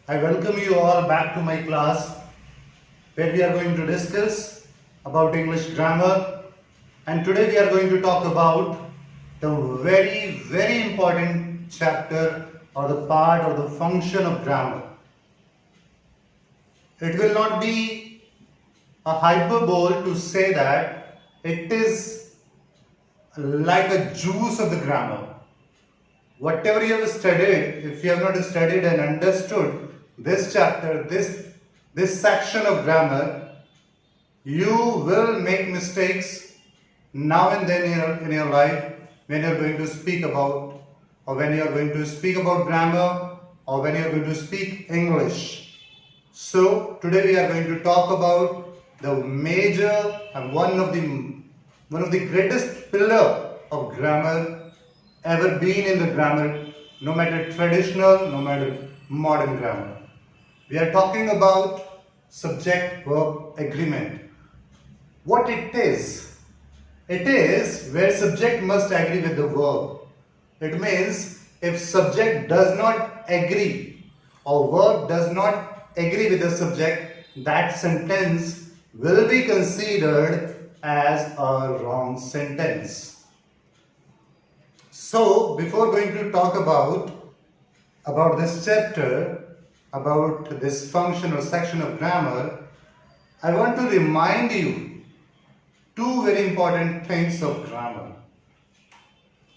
I welcome you all back to my class where we are going to discuss about English grammar, and today we are going to talk about the very important chapter or the part or the function of grammar. It will not be a hyperbole to say that it is like a juice of the grammar. Whatever you have studied, if you have not studied and understood this chapter, this section of grammar, you will make mistakes now and then in your life when you are going to speak about, or when you are going to speak about grammar, or when you are going to speak English. So today we are going to talk about the major and one of the greatest pillar of grammar ever been in the grammar, no matter traditional, no matter modern grammar. We are talking about subject-verb agreement. What it is? It is where subject must agree with the verb. It means if subject does not agree or verb does not agree with the subject, that sentence will be considered as a wrong sentence. So, before going to talk about this chapter, about this function or section of grammar, I want to remind you two very important things of grammar,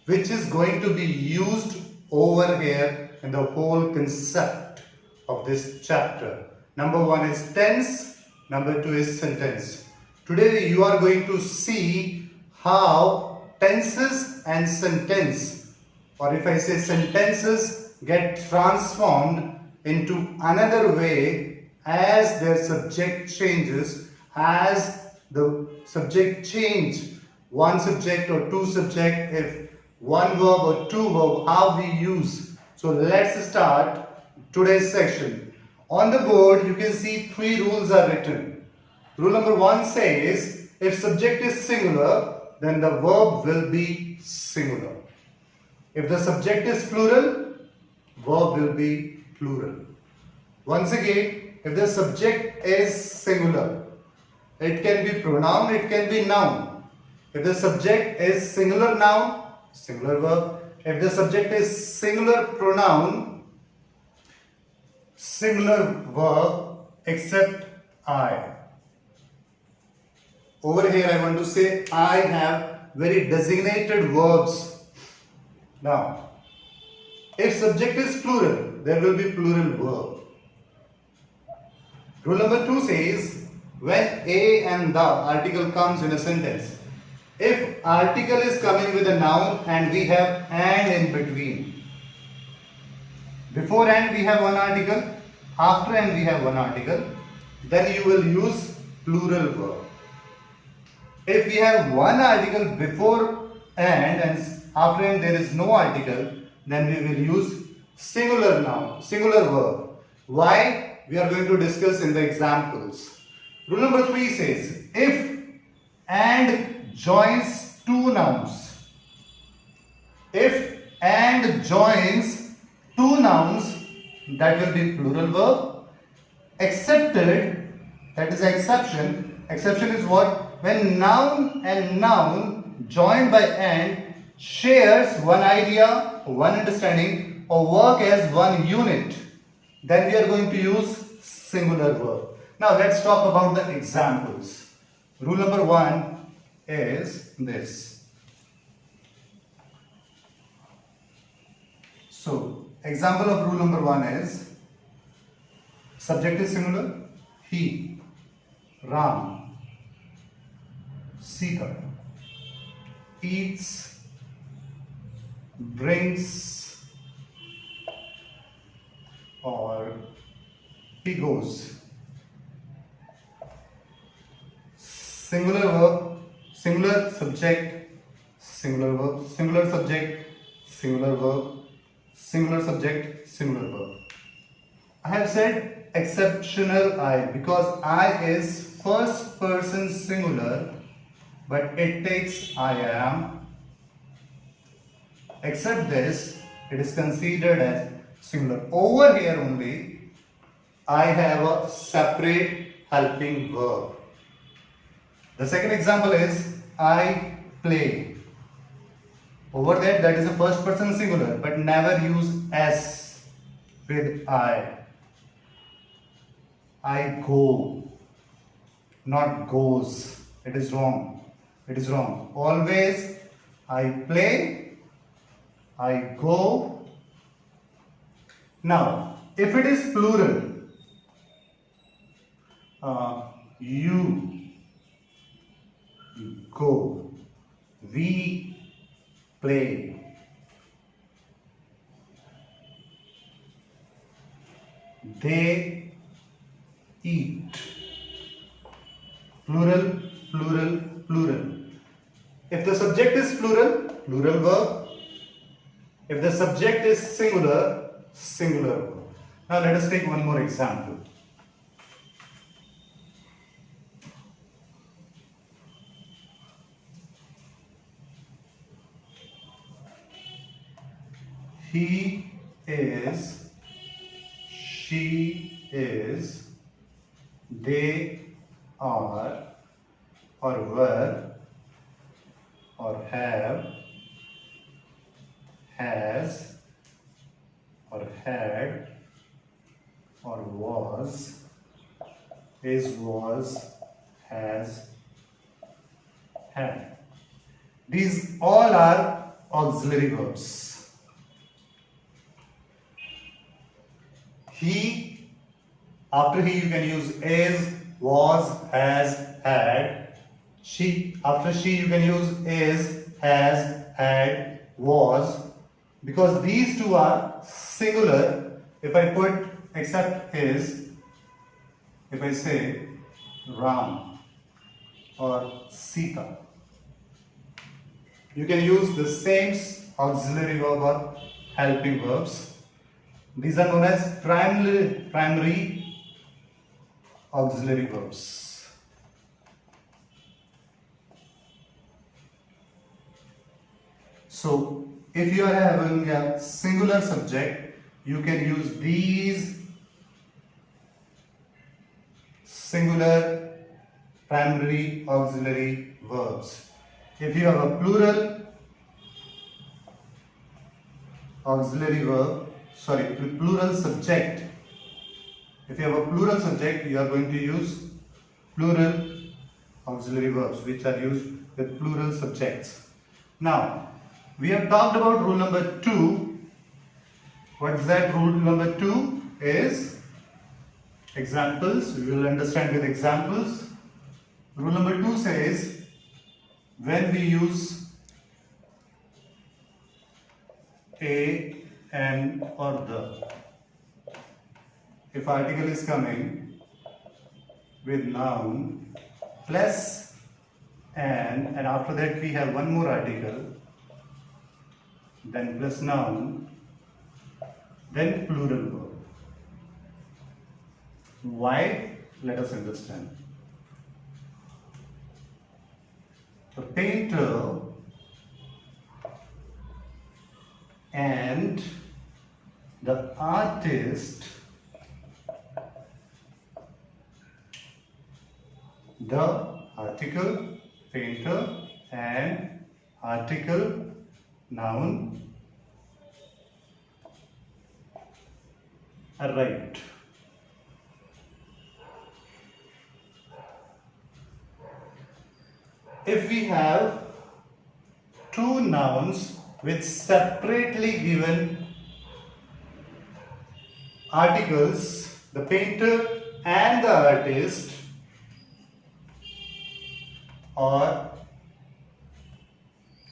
which is going to be used over here in the whole concept of this chapter. Number one is tense, number two is sentence. Today you are going to see how tenses and sentence, or if I say sentences, get transformed into another way as their subject changes, as the subject change, one subject or two subject, if one verb or two verb, how we use. So let's start today's section. On the board you can see three rules are written. Rule number one says if subject is singular, then the verb will be singular. If the subject is plural, verb will be plural. Once again, if the subject is singular, it can be pronoun, it can be noun. If the subject is singular noun, singular verb. If the subject is singular pronoun, singular verb, except I. Over here I want to say I have very designated verbs. Now, if subject is plural, there will be plural verb. Rule number two says when a and the article comes in a sentence, if article is coming with a noun and we have and in between. Before and we have one article, after and we have one article, then you will use plural verb. If we have one article before and after and there is no article, then we will use singular noun, singular verb. Why? We are going to discuss in the examples. Rule number three says if and joins two nouns. If and joins two nouns, that will be plural verb. Excepted, that is exception. Exception is what? When noun and noun joined by and shares one idea, one understanding, or work as one unit, then we are going to use singular verb. Now let's talk about the examples. Rule number one is this. So, example of rule number one is subject is singular, he, Ram, Sita, eats, drinks, or he goes. Singular verb, singular subject, singular verb, singular subject, singular verb, singular subject, singular verb. I have said exceptional I because I is first person singular, but it takes I am. Except this, it is considered as singular. Over here only, I have a separate helping verb. The second example is I play. Over there, that is a first person singular, but never use S with I. I go, not goes. It is wrong. It is wrong. Always I play, I go. Now, if it is plural, you go, we play, they eat. Plural, plural, plural. If the subject is plural, plural verb. If the subject is singular, singular verb. Now let us take one more example. He is, she is, they are, or were, or have, has, or had, or was, is, was, has, had. These all are auxiliary verbs. He, after he you can use is, was, has, had. She, after she you can use is, has, had, was. Because these two are singular, if I put except is, if I say Ram or Sita, you can use the same auxiliary verb or helping verbs. These are known as primary auxiliary verbs. So, if you are having a singular subject, you can use these singular primary auxiliary verbs. If you have a plural auxiliary verb, plural subject. If you have a plural subject, you are going to use plural auxiliary verbs which are used with plural subjects. Now, we have talked about rule number 2. What is that? Rule number 2 is examples. We will understand with examples. Rule number 2 says when we use a, an or the, if article is coming with noun plus an, and after that we have one more article, then plus noun, then plural verb. Why? Let us understand. The painter and the artist, the article painter and article noun are right. If we have two nouns with separately given articles, the painter and the artist, or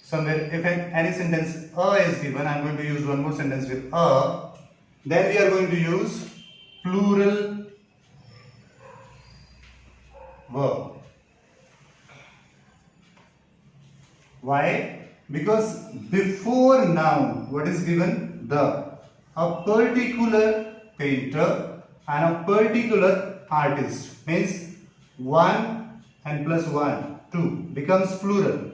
somewhere if any sentence a is given, I am going to use one more sentence with a, then we are going to use plural verb. Why? Because before noun, what is given? The. A particular painter and a particular artist means 1 and plus 1, 2 becomes plural.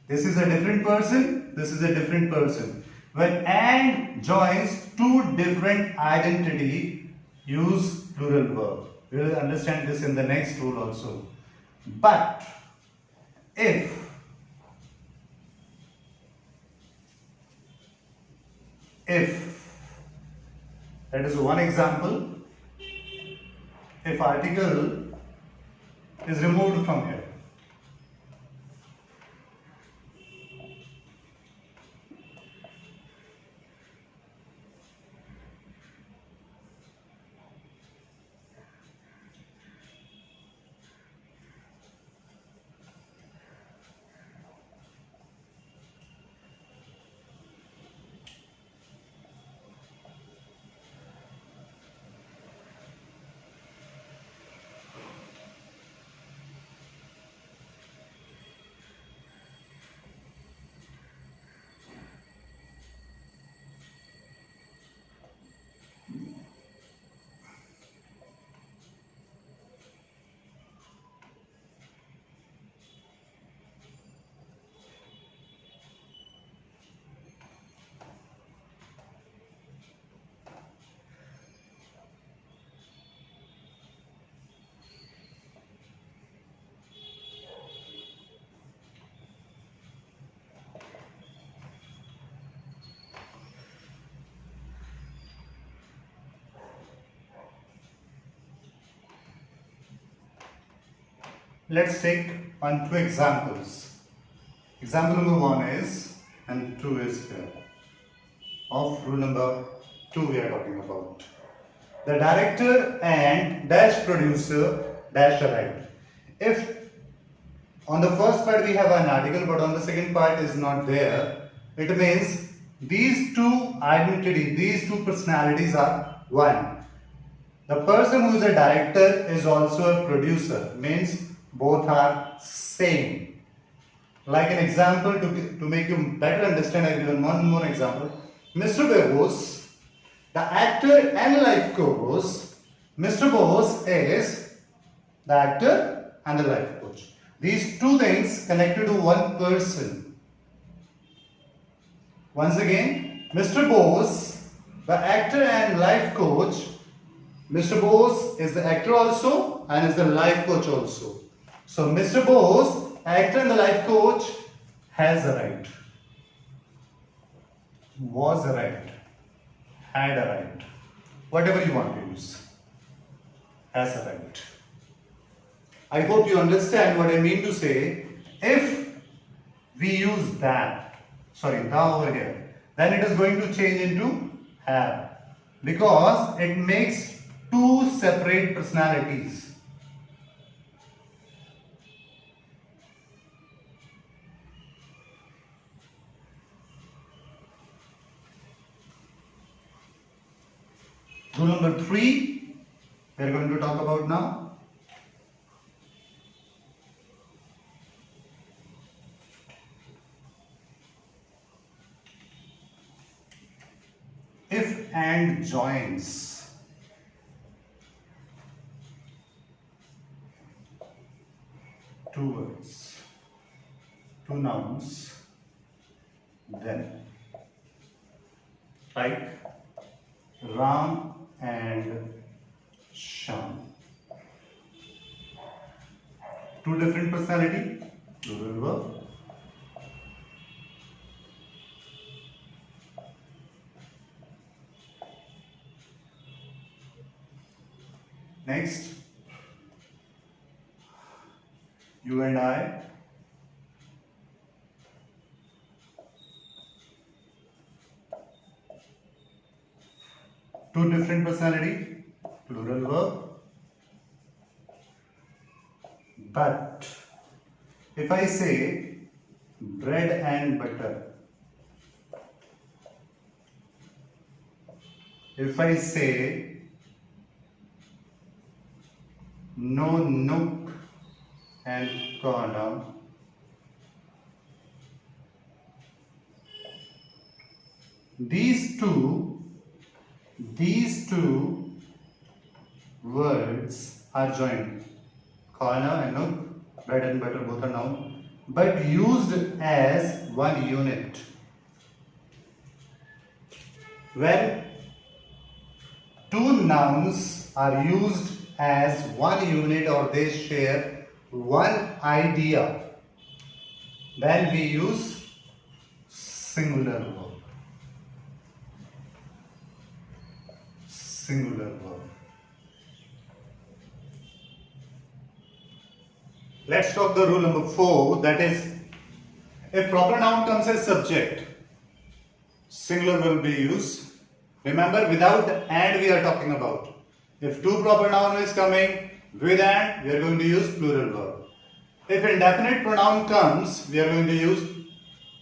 This is a different person, this is a different person. When and joins two different identity, use plural verb. We will understand this in the next rule also. But if that is one example, if article is removed from here, let's take on two examples. Example number 1 is, and 2 is here. Of rule number 2 we are talking about. The director and dash producer dash arrived. If on the first part we have an article but on the second part is not there, it means these two identities, these two personalities are one. The person who is a director is also a producer, means both are same. Like an example to make you better understand, I will give one more example. Mr. Bose, the actor and life coach. Mr. Bose is the actor and the life coach. These two things connected to one person. Once again, Mr. Bose, the actor and life coach. Mr. Bose is the actor also and is the life coach also. So Mr. Bose, actor and the life coach, has arrived, was arrived, had arrived, whatever you want to use, has arrived. I hope you understand what I mean to say. If we use that, the over here, then it is going to change into have, because it makes two separate personalities. Rule number 3 we are going to talk about now. If and joins. Two words, two nouns, then like Ram and Sham. Two different personality, plural verb. Next, you and I. Two different personality, plural verb. But if I say bread and butter, if I say no nook and corner, these two words are joined. Corner and nook, bread and butter, both are noun, but used as one unit. When two nouns are used as one unit or they share one idea, then we use singular verb. Singular verb. Let's talk the rule number 4, that is, if proper noun comes as subject, singular will be used. Remember, without and we are talking about. If two proper noun is coming with and, we are going to use plural verb. If indefinite pronoun comes, we are going to use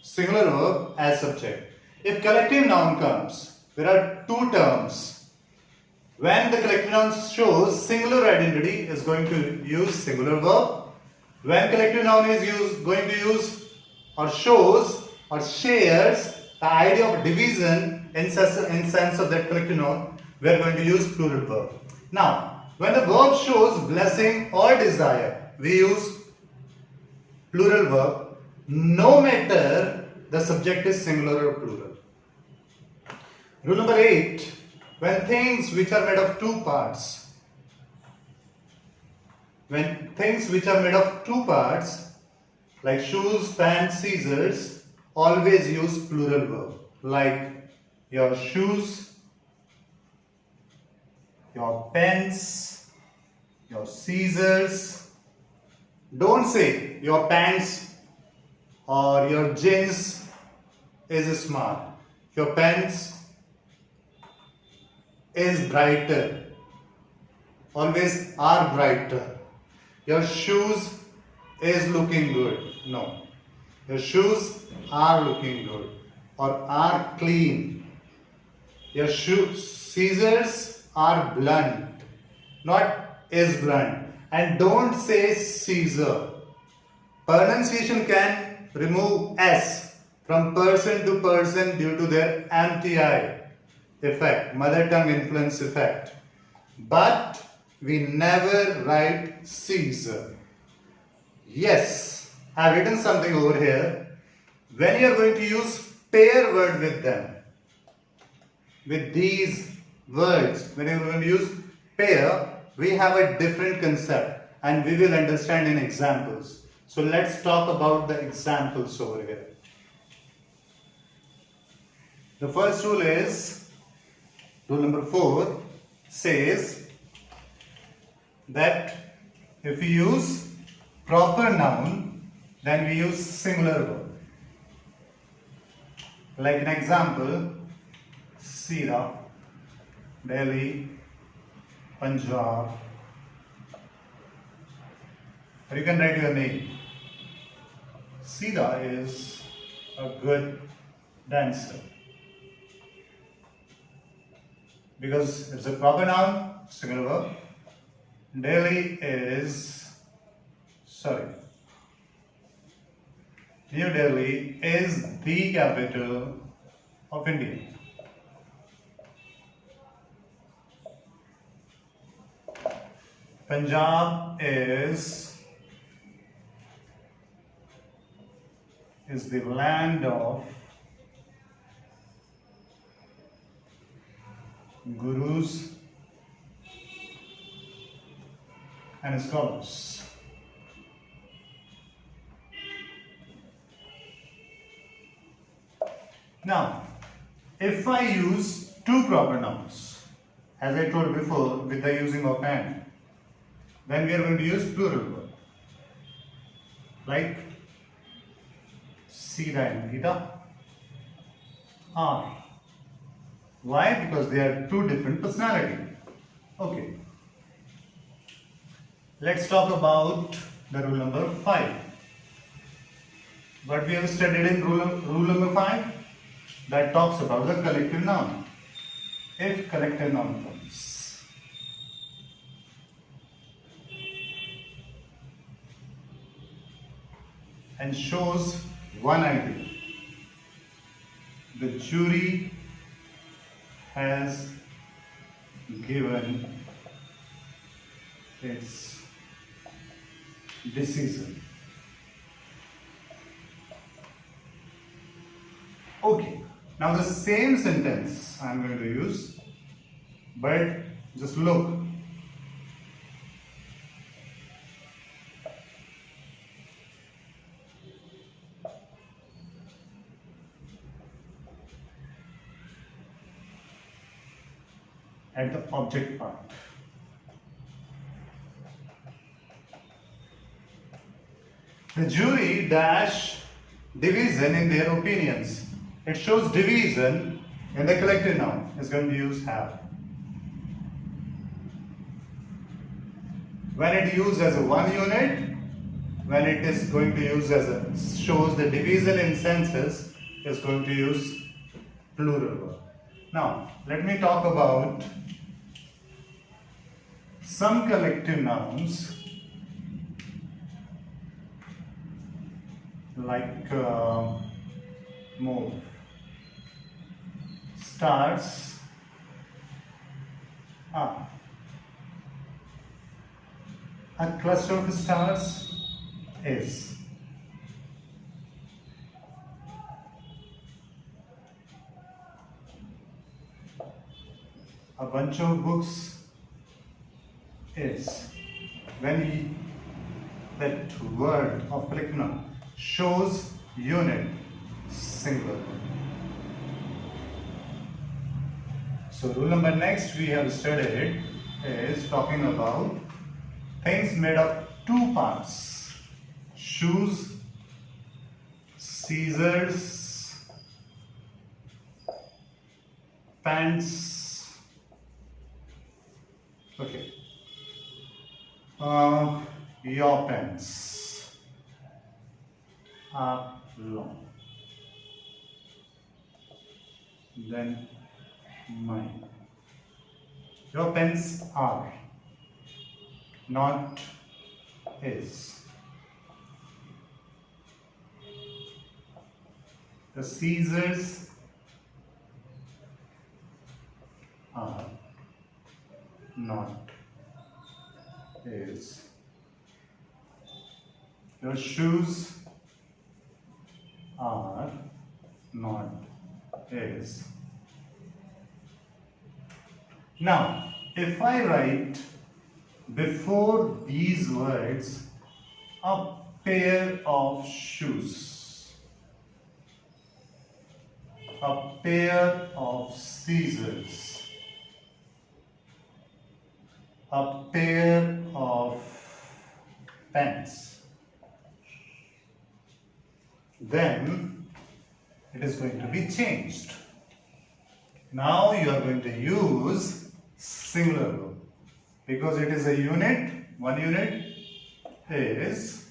singular verb as subject. If collective noun comes, there are two terms. When the collective noun shows singular identity, is going to use singular verb. When collective noun is going to use or shows or shares the idea of division in sense of that collective noun, we are going to use plural verb. Now, when the verb shows blessing or desire, we use plural verb, no matter the subject is singular or plural. Rule number 8, when things which are made of two parts, like shoes, pants, scissors, always use plural verb. Like your shoes, your pens, your scissors. Don't say your pants or your jeans is smart. Your pants is brighter. Always are brighter. Your shoes is looking good. No. Your shoes are looking good or are clean. Your scissors are blunt, not is blunt. And don't say Caesar. Pronunciation can remove S from person to person due to their MTI effect, mother tongue influence effect. But we never write Caesar. Yes, I have written something over here. When you are going to use pair word with them, with these words, when you are going to use pair, we have a different concept and we will understand in examples. So let's talk about the examples over here. The first rule is, rule number 4 says that if we use proper noun, then we use singular verb. Like an example, Sira, Delhi, Punjab, or you can write your name. Sira is a good dancer because it's a proper noun, singular verb. Delhi is, New Delhi is the capital of India. Punjab is the land of gurus and scholars. Now, if I use two proper nouns, as I told before, with the using of and, then we are going to use plural verb. Like Sira and Gita are. Why? Because they are two different personalities. Okay. Let's talk about the rule number 5. What we have studied in rule number 5? That talks about the collective noun. If collective noun comes, and shows one idea, the jury has given its decision. Okay, now the same sentence I am going to use, but just look, at the object part. The jury dash division in their opinions. It shows division in the collective noun. It's going to use have. When it used as a one unit, when it is going to use as a shows the division in senses, is going to use plural verb. Now, let me talk about some collective nouns like move, stars, up. A cluster of stars is. A bunch of books is. When that word of collective noun shows unit, singular. So rule number next we have studied is talking about things made of two parts: shoes, scissors, pants. Okay. Your pants are long. Then mine. Your pens are, not is. The scissors are, not is. Your shoes are, not is. Now, if I write before these words a pair of shoes, a pair of scissors, a pair of pens, then it is going to be changed. Now you are going to use singular verb because it is a unit. One unit is.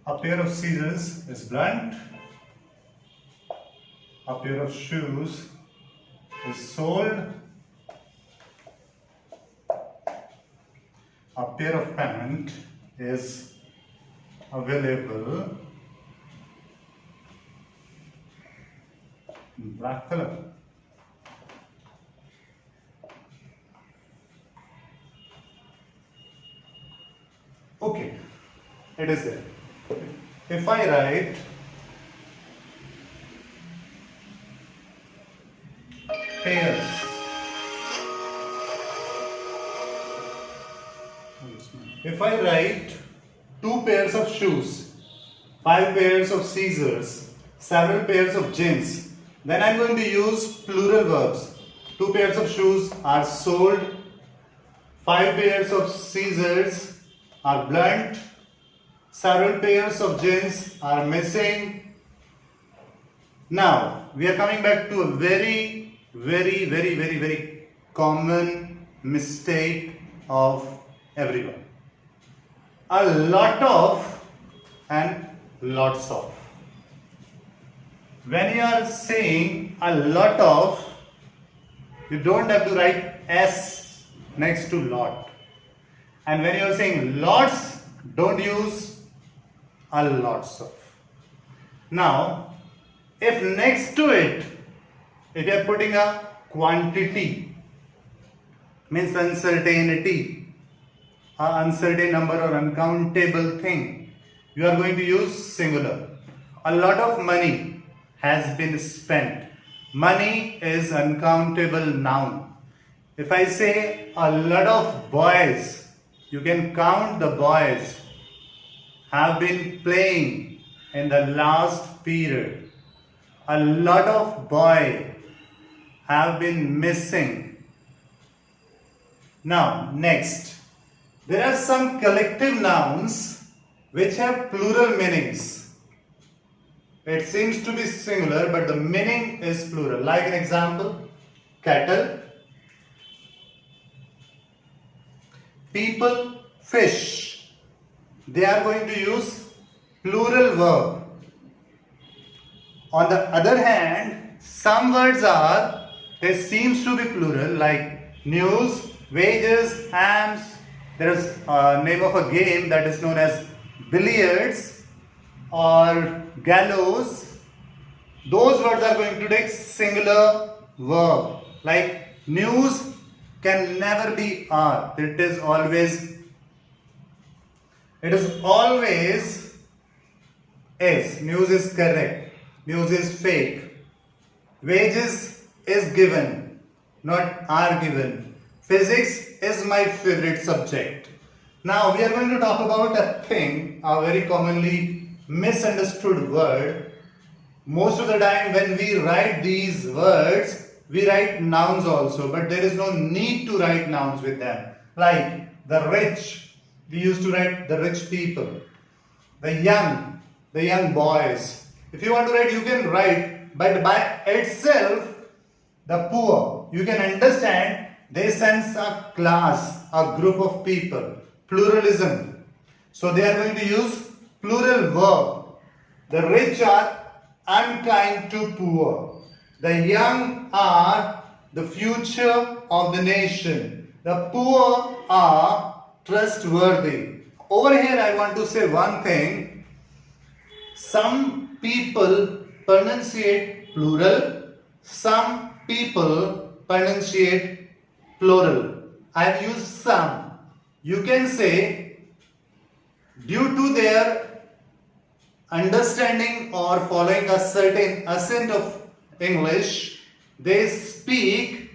A pair of scissors is blunt. A pair of shoes is sold. A pair of pants is available in black color. Okay, it is there. If I write pairs, if I write 2 pairs of shoes, 5 pairs of scissors, several pairs of jeans, then I am going to use plural verbs. 2 pairs of shoes are sold, 5 pairs of scissors are blunt, several pairs of jeans are missing. Now we are coming back to a very common mistake of everyone. A lot of and lots of. When you are saying a lot of, you don't have to write S next to lot. And when you are saying lots, don't use a lots of. Now, if next to it, if you are putting a quantity, means uncertainty, an uncertain number or uncountable thing, you are going to use singular. A lot of money has been spent. Money is uncountable noun. If I say a lot of boys, you can count the boys have been playing in the last period. A lot of boy have been missing. Now, next, there are some collective nouns which have plural meanings. It seems to be singular, but the meaning is plural. Like an example, cattle, people, fish. They are going to use plural verb. On the other hand, some words are, they seems to be plural, like news, wages, hams. There is a name of a game that is known as billiards or gallows. Those words are going to take singular verb. Like news can never be are. It is always is. News is correct. News is fake. Wages is given, not are given. Physics is my favorite subject. Now we are going to talk about a thing, a very commonly misunderstood word. Most of the time when we write these words, we write nouns also, but there is no need to write nouns with them. Like the rich, we used to write the rich people. The young boys. If you want to write, you can write, but by itself, the poor, you can understand, they sense a class, a group of people. Pluralism. So they are going to use plural verb. The rich are unkind to poor. The young are the future of the nation. The poor are trustworthy. Over here I want to say one thing. Some people pronunciate plural. Some people pronunciate plural. I have used some. You can say, due to their understanding or following a certain accent of English, they speak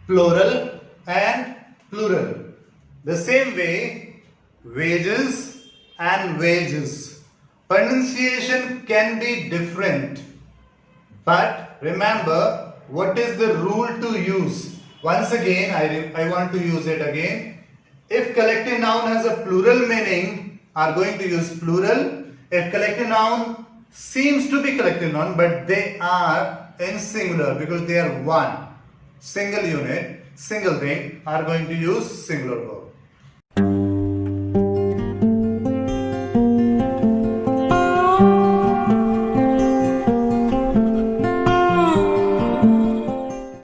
plural and plural. The same way, wages and wages. Pronunciation can be different. But remember, what is the rule to use? Once again, I want to use it again. If collective noun has a plural meaning, are going to use plural. If collective noun seems to be collective noun, but they are in singular because they are one. Single unit, single thing, are going to use singular verb.